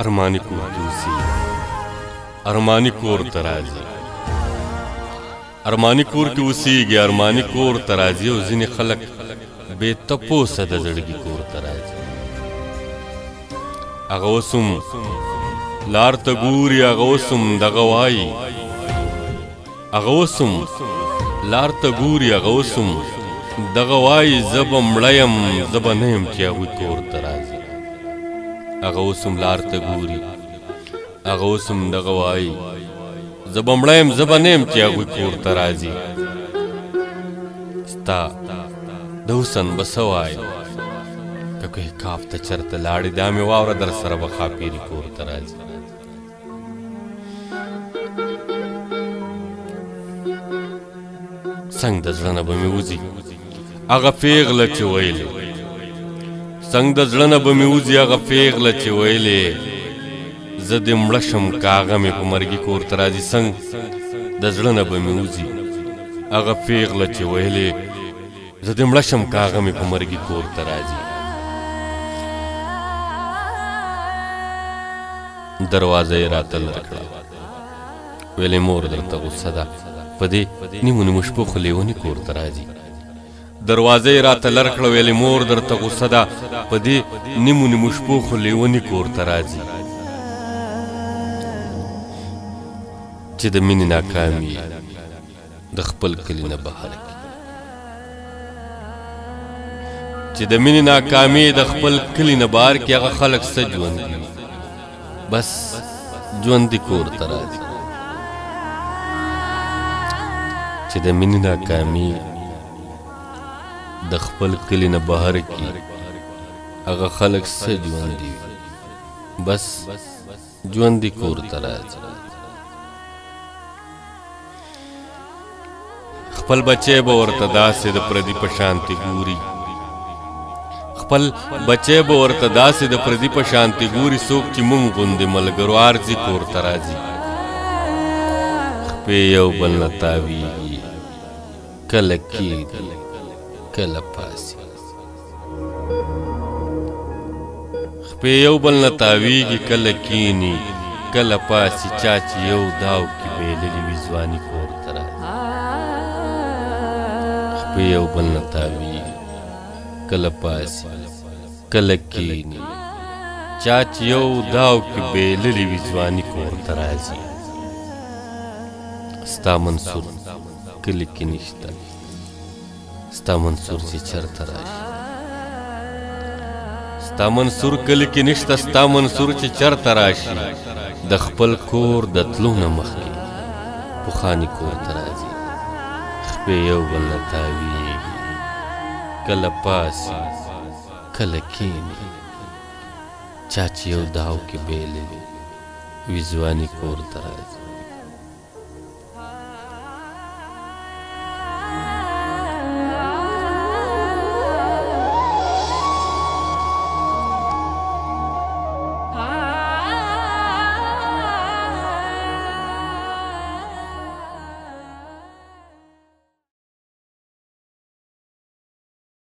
ارمانی کور کې اوسي، ارمانی کور ته راځي، ارمانی کور کې اوسیږي، ارمانی کور ته راځي او ځینې خلک بې تپوسه د زړګي کور ته راځي. هغه اوس هم لار ته ګوري، هغه اوس هم دغه وایي، هغه اوس هم لار ته ګوري، هغه اوس هم دغه وایي زه به مړه یم، زه به نه یم چې هغوی کور ته راځي. هغه اوس هم لار ته ګوري، هغه اوس هم دغه وایي زه به مړه یم، زه به نه یم چې هغوی کور ته راځي. ستا د حسن به څه وایي که کوه کاف ته چېرته لاړې، دا مې واوره در سره به ښاپېري کور ته راځي. څنګ د زړه نه به مې وځي هغه پیغله چې ویلې، څنګ د زړه نه به مې وځي هغه پیغله چې ویلې زه دې مړه شم که هغه مې په مرګي کور ته راځي. څنګ د زړه نه به مې وځي هغه پیغله چې ویلې زه دې مړه شم که هغه مې په مرګي کور ته راځي. دروازه یې راته لر کړه، ویلې مور درته غوسه ده، په دې نیمو نیمو شپو خو لیوني کور ته راځي. دروازه یې راته لر کړه، ویلې مور درته غوسه ده، په دې نیمو نیمو شپو خو لیوني کور ته راځي. چې د مینې ناکامي د خپل کلي نه بهر کړي، چې د مینې ناکامي د خپل کلي نه بهر کړي، هغه خلک څه ژوند دي بس ژوندي کور ته راځي. چې د مینې ناکامي د خپل کلي نه بهر کړي، هغه خلک څه ژوند دي بس ژوندي کور ته راځي. خپل بچی به ورته داسې د پردي په شانتې ګوري، خپل بچی به ورته داسې د پردي په شانتې ګوري، څوک چې مونږ غوندې ملګرو ارځي کور ته راځي. خپې یو بل نه تاویږي، کله کېږي کله پاسي، خپې یو بل نه تاویږي، کله کېني کله پاسي، چا چې یو داو کې بېللي وي ځواني کور ته راځي. خپې یو بل نه تاویږي، کله پاسي کله کېني، چا چې یو داو کې بېللي وي ځواني کور ته راځي. ستا منصور کلي کې نشته، ستا منصور چې چېرته راشي، ستا منصور کلي کې نشته، ستا منصور چې چېرته راشي، د خپل کور د تلو نه مخکې پخواني کور ته راځي. خپې یو بل نه تاویږي، کله پاسي کله کېني، چا چې یو داو کې بېلې وي ځواني کور ته راځي.